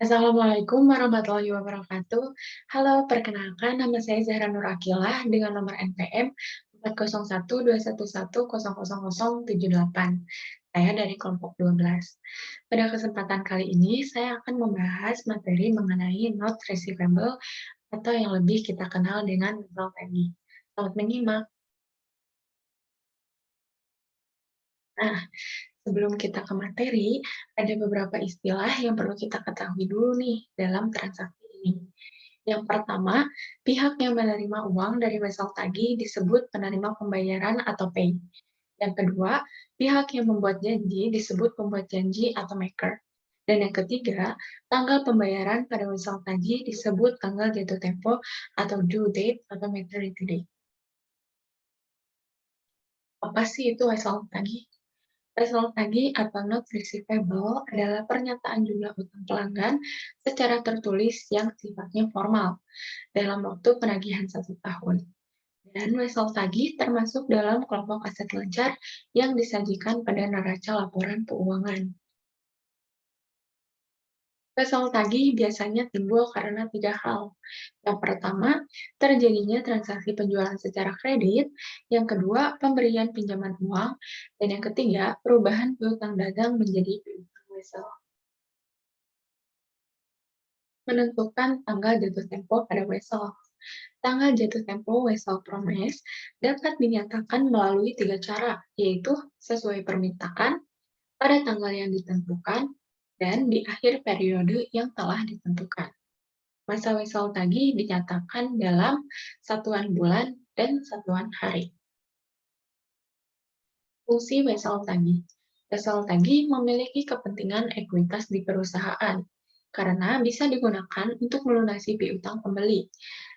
Assalamualaikum warahmatullahi wabarakatuh. Halo, perkenalkan nama saya Zahra Nur Akilah dengan nomor NPM 40121110078. Saya dari kelompok 12. Pada kesempatan kali ini, saya akan membahas materi mengenai not receivable atau yang lebih kita kenal dengan withheld tagih. Selamat menyimak. Nah, sebelum kita ke materi, ada beberapa istilah yang perlu kita ketahui dulu nih dalam transaksi ini. Yang pertama, pihak yang menerima uang dari wesel tagih disebut penerima pembayaran atau pay. Yang kedua, pihak yang membuat janji disebut pembuat janji atau maker. Dan yang ketiga, tanggal pembayaran pada wesel tagih disebut tanggal jatuh tempo atau due date atau maturity date. Apa sih itu wesel tagih? Wesel tagih atau not receivable adalah pernyataan jumlah utang pelanggan secara tertulis yang sifatnya formal dalam waktu penagihan 1 tahun. Dan wesel tagih termasuk dalam kelompok aset lancar yang disajikan pada neraca laporan keuangan. Wesel tagih biasanya timbul karena 3 hal. Yang pertama, terjadinya transaksi penjualan secara kredit. Yang kedua, pemberian pinjaman uang. Dan yang ketiga, perubahan piutang dagang menjadi piutang wesel. Menentukan tanggal jatuh tempo pada wesel. Tanggal jatuh tempo wesel promise dapat dinyatakan melalui 3 cara, yaitu sesuai permintaan, pada tanggal yang ditentukan, dan di akhir periode yang telah ditentukan. Masa wesel tagih dinyatakan dalam satuan bulan dan satuan hari. Fungsi wesel tagih. Wesel tagih memiliki kepentingan ekuitas di perusahaan, karena bisa digunakan untuk melunasi piutang pembeli.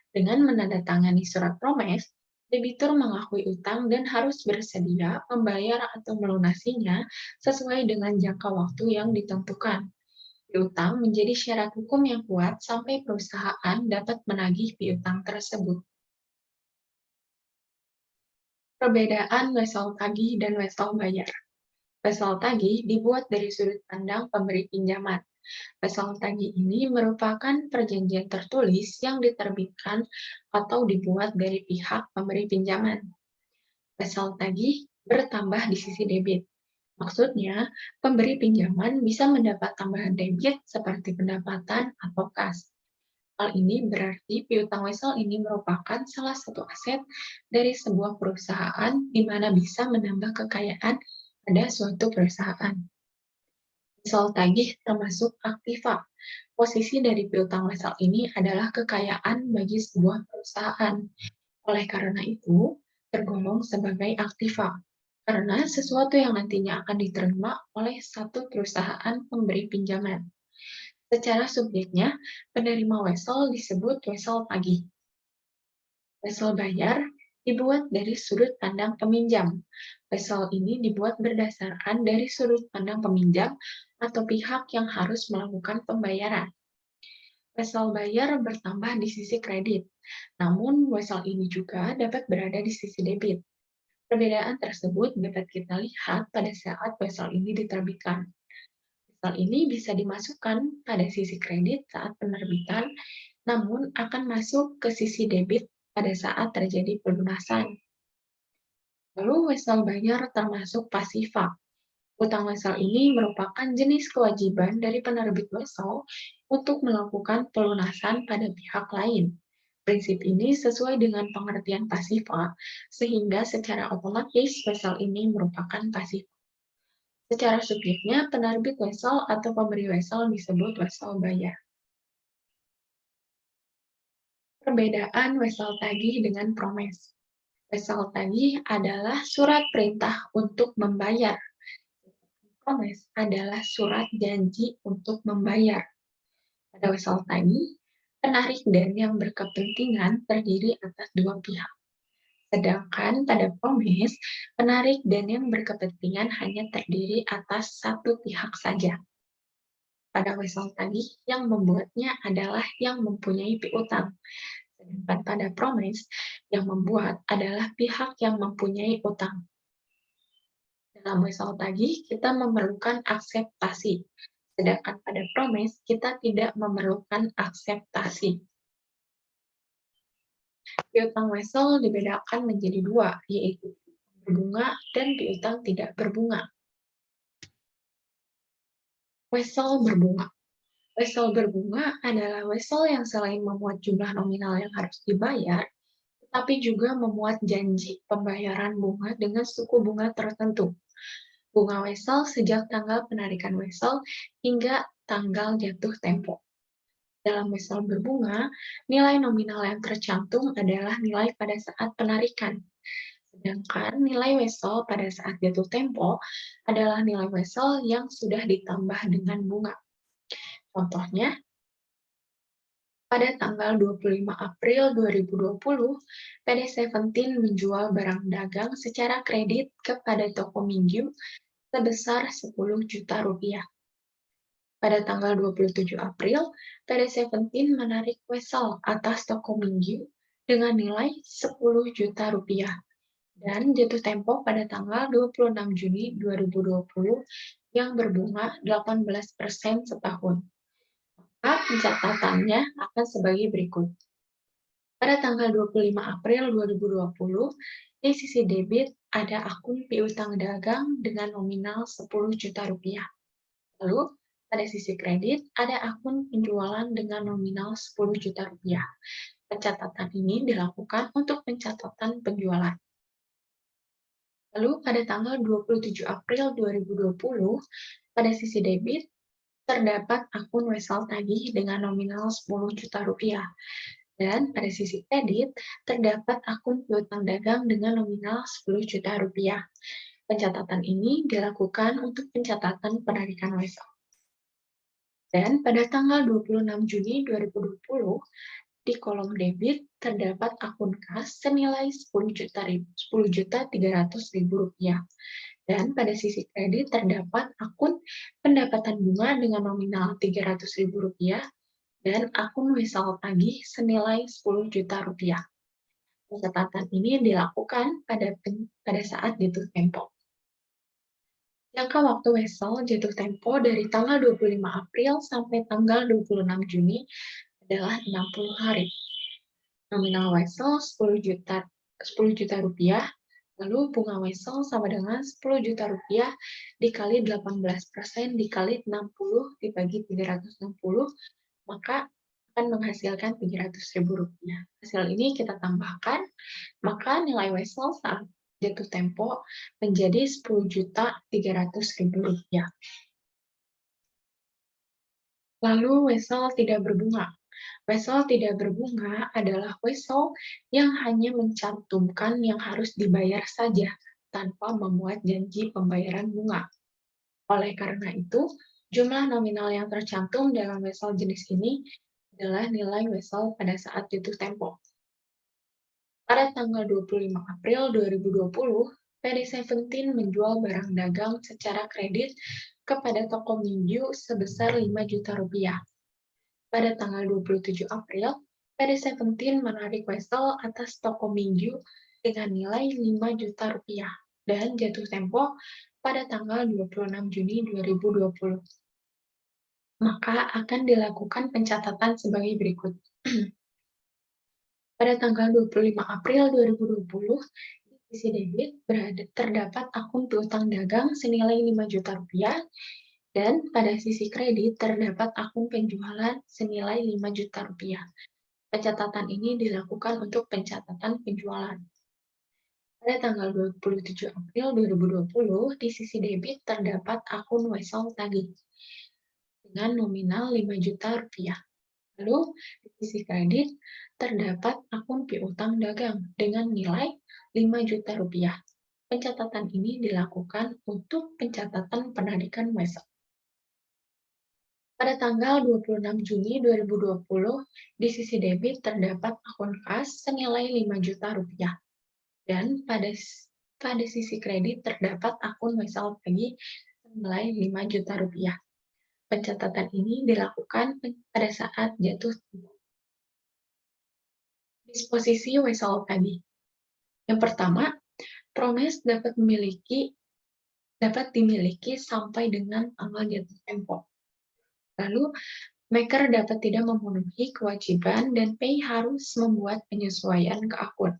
Dengan menandatangani surat promes, debitur mengakui utang dan harus bersedia membayar atau melunasinya sesuai dengan jangka waktu yang ditentukan. Piutang menjadi syarat hukum yang kuat sampai perusahaan dapat menagih piutang tersebut. Perbedaan wesel tagih dan wesel bayar. Wesel tagih dibuat dari sudut pandang pemberi pinjaman. Wesel tagih ini merupakan perjanjian tertulis yang diterbitkan atau dibuat dari pihak pemberi pinjaman. Wesel tagih bertambah di sisi debit. Maksudnya, pemberi pinjaman bisa mendapat tambahan debit seperti pendapatan atau kas. Hal ini berarti piutang wesel ini merupakan salah satu aset dari sebuah perusahaan di mana bisa menambah kekayaan pada suatu perusahaan. Wesel tagih termasuk aktiva. Posisi dari piutang wesel ini adalah kekayaan bagi sebuah perusahaan. Oleh karena itu, tergolong sebagai aktiva, karena sesuatu yang nantinya akan diterima oleh satu perusahaan pemberi pinjaman. Secara subjeknya, penerima wesel disebut wesel tagih. Wesel bayar dibuat dari sudut pandang peminjam. Wesel ini dibuat berdasarkan dari sudut pandang peminjam atau pihak yang harus melakukan pembayaran. Wesel bayar bertambah di sisi kredit, namun wesel ini juga dapat berada di sisi debit. Perbedaan tersebut dapat kita lihat pada saat wesel ini diterbitkan. Wesel ini bisa dimasukkan pada sisi kredit saat penerbitan, namun akan masuk ke sisi debit pada saat terjadi pelunasan. Lalu wesel bayar termasuk pasifa. Utang wesel ini merupakan jenis kewajiban dari penerbit wesel untuk melakukan pelunasan pada pihak lain. Prinsip ini sesuai dengan pengertian pasifa, sehingga secara otomatis wesel ini merupakan pasifa. Secara subjeknya, penerbit wesel atau pemberi wesel disebut wesel bayar. Perbedaan wesel tagih dengan promes. Wesel tagih adalah surat perintah untuk membayar. Promes adalah surat janji untuk membayar. Pada wesel tagih, penarik dan yang berkepentingan terdiri atas dua pihak. Sedangkan pada promes, penarik dan yang berkepentingan hanya terdiri atas satu pihak saja. Pada wesel tagih, yang membuatnya adalah yang mempunyai piutang. Sedangkan pada promise, yang membuat adalah pihak yang mempunyai utang. Dalam wesel tagih, kita memerlukan akseptasi. Sedangkan pada promes, kita tidak memerlukan akseptasi. Piutang wesel dibedakan menjadi dua, yaitu berbunga dan piutang tidak berbunga. Wesel berbunga. Wesel berbunga adalah wesel yang selain memuat jumlah nominal yang harus dibayar, tetapi juga memuat janji pembayaran bunga dengan suku bunga tertentu. Bunga wesel sejak tanggal penarikan wesel hingga tanggal jatuh tempo. Dalam wesel berbunga, nilai nominal yang tercantum adalah nilai pada saat penarikan. Sedangkan nilai wesel pada saat jatuh tempo adalah nilai wesel yang sudah ditambah dengan bunga. Contohnya, pada tanggal 25 April 2020, PD Seventeen menjual barang dagang secara kredit kepada toko Mingyu sebesar 10 juta rupiah. Pada tanggal 27 April, PD Seventeen menarik wesel atas toko Mingyu dengan nilai 10 juta rupiah dan jatuh tempo pada tanggal 26 Juni 2020 yang berbunga 18% setahun. Maka pencatatannya akan sebagai berikut. Pada tanggal 25 April 2020, di sisi debit ada akun piutang dagang dengan nominal 10 juta rupiah. Lalu, pada sisi kredit ada akun penjualan dengan nominal 10 juta rupiah. Pencatatan ini dilakukan untuk pencatatan penjualan. Lalu, pada tanggal 27 April 2020, pada sisi debit terdapat akun wesel tagih dengan nominal 10 juta rupiah. Dan pada sisi kredit, terdapat akun piutang dagang dengan nominal 10 juta rupiah. Pencatatan ini dilakukan untuk pencatatan penarikan wesel. Dan pada tanggal 26 Juni 2020, di kolom debit terdapat akun kas senilai 10.300.000 rupiah. Dan pada sisi kredit terdapat akun pendapatan bunga dengan nominal 300.000 rupiah dan akun wesel tagih senilai 10 juta rupiah. Pencatatan ini dilakukan pada saat jatuh tempo. Jangka waktu wesel jatuh tempo dari tanggal 25 April sampai tanggal 26 Juni adalah 60 hari. Nominal wesel 10 juta rupiah, lalu bunga wesel sama dengan 10 juta rupiah dikali 18% dikali 60 dibagi 360, maka akan menghasilkan 300.000 rupiah. Hasil ini kita tambahkan, maka nilai wesel saat jatuh tempo menjadi 10.300.000 rupiah. Lalu wesel tidak berbunga. Wesel tidak berbunga adalah wesel yang hanya mencantumkan yang harus dibayar saja, tanpa memuat janji pembayaran bunga. Oleh karena itu, jumlah nominal yang tercantum dalam wesel jenis ini adalah nilai wesel pada saat jatuh tempo. Pada tanggal 25 April 2020, PD Seventeen menjual barang dagang secara kredit kepada toko Mingyu sebesar 5 juta rupiah. Pada tanggal 27 April, PD Seventeen menarik wesel atas toko Mingyu dengan nilai 5 juta rupiah dan jatuh tempo pada tanggal 26 Juni 2020. Maka akan dilakukan pencatatan sebagai berikut. Pada tanggal 25 April 2020, di sisi debit terdapat akun piutang dagang senilai 5 juta rupiah dan pada sisi kredit terdapat akun penjualan senilai 5 juta rupiah. Pencatatan ini dilakukan untuk pencatatan penjualan. Pada tanggal 27 April 2020, di sisi debit terdapat akun wesel tagih dengan nominal 5 juta rupiah. Lalu, di sisi kredit terdapat akun piutang dagang dengan nilai 5 juta rupiah. Pencatatan ini dilakukan untuk pencatatan penarikan wesel. Pada tanggal 26 Juni 2020, di sisi debit terdapat akun kas senilai 5 juta rupiah. Dan pada sisi kredit terdapat akun wesel tagih senilai 5 juta rupiah. Pencatatan ini dilakukan pada saat jatuh tempo. Disposisi wesel tagih. Yang pertama, promes dapat dimiliki sampai dengan tanggal jatuh tempo. Lalu, maker dapat tidak memenuhi kewajiban dan Pay harus membuat penyesuaian ke akun.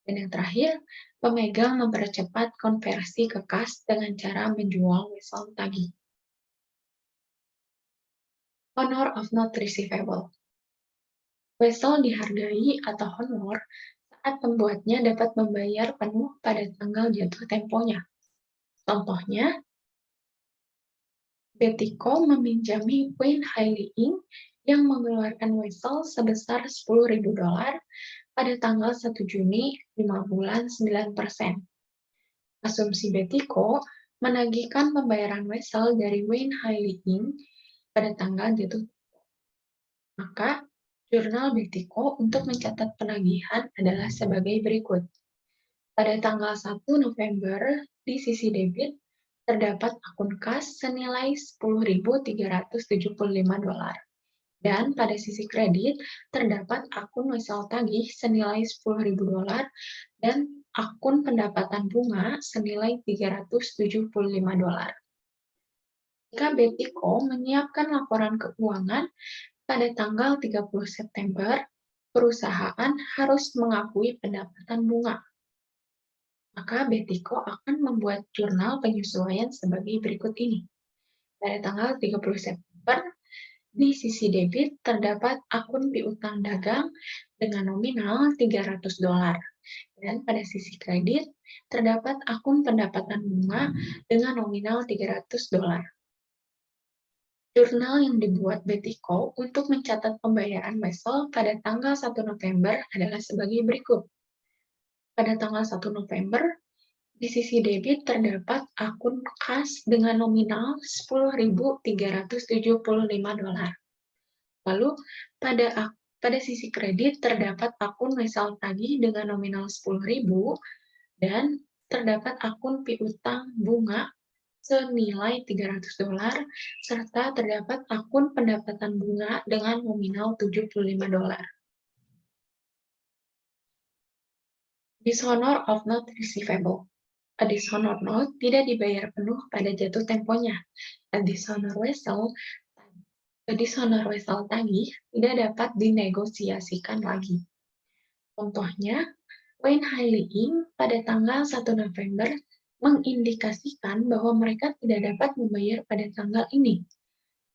Dan yang terakhir, pemegang mempercepat konversi ke kas dengan cara menjual wesel tagih. Honor of not receivable. Wesel dihargai atau honor saat pembuatnya dapat membayar penuh pada tanggal jatuh temponya. Contohnya, Betiko meminjami Wayne Hailey Inc. yang mengeluarkan wesel sebesar $10.000 pada tanggal 1 Juni 5 bulan 9%. Asumsi Betiko menagihkan pembayaran wesel dari Wayne Hailey Inc. pada tanggal jatuh. Maka, jurnal Betiko untuk mencatat penagihan adalah sebagai berikut. Pada tanggal 1 November, di sisi debit, terdapat akun kas senilai $10.375. Dan pada sisi kredit, terdapat akun wesel tagih senilai $10.000 dan akun pendapatan bunga senilai $375. Jika Betiko menyiapkan laporan keuangan pada tanggal 30 September, perusahaan harus mengakui pendapatan bunga. Maka Betiko akan membuat jurnal penyesuaian sebagai berikut ini. Pada tanggal 30 September, di sisi debit terdapat akun piutang dagang dengan nominal $300. Dan pada sisi kredit terdapat akun pendapatan bunga dengan nominal $300. Jurnal yang dibuat Betiko untuk mencatat pembayaran wesel pada tanggal 1 November adalah sebagai berikut. Pada tanggal 1 November, di sisi debit terdapat akun kas dengan nominal $10.375. Lalu, pada sisi kredit terdapat akun wesel tagih dengan nominal $10.000 dan terdapat akun piutang bunga senilai $300 serta terdapat akun pendapatan bunga dengan nominal $75. Dishonor of not receivable. A dishonor note tidak dibayar penuh pada jatuh temponya. A dishonor wesel tagih tidak dapat dinegosiasikan lagi. Contohnya, Wayne Hailey Inc. pada tanggal 1 November mengindikasikan bahwa mereka tidak dapat membayar pada tanggal ini.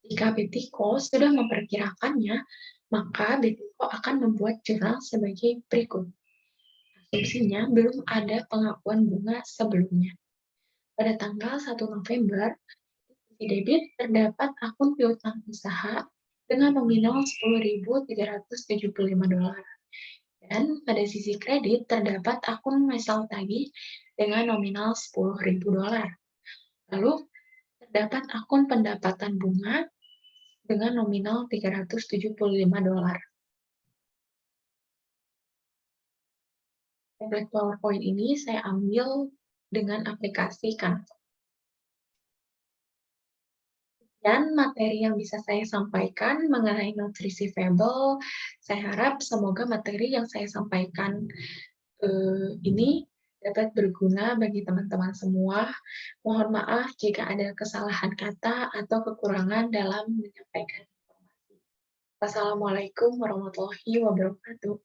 Jika Betiko sudah memperkirakannya, maka Betiko akan membuat jurnal sebagai berikut. Asumsinya belum ada pengakuan bunga sebelumnya. Pada tanggal 1 November, di debit terdapat akun piutang usaha dengan nominal $10.375. Dan pada sisi kredit terdapat akun wesel tagih dengan nominal $10.000. Lalu, terdapat akun pendapatan bunga dengan nominal $375. Template PowerPoint ini saya ambil dengan aplikasi Canva. Dan materi yang bisa saya sampaikan mengenai notes receivable, saya harap semoga materi yang saya sampaikan ini dapat berguna bagi teman-teman semua. Mohon maaf jika ada kesalahan kata atau kekurangan dalam menyampaikan informasi. Wassalamualaikum warahmatullahi wabarakatuh.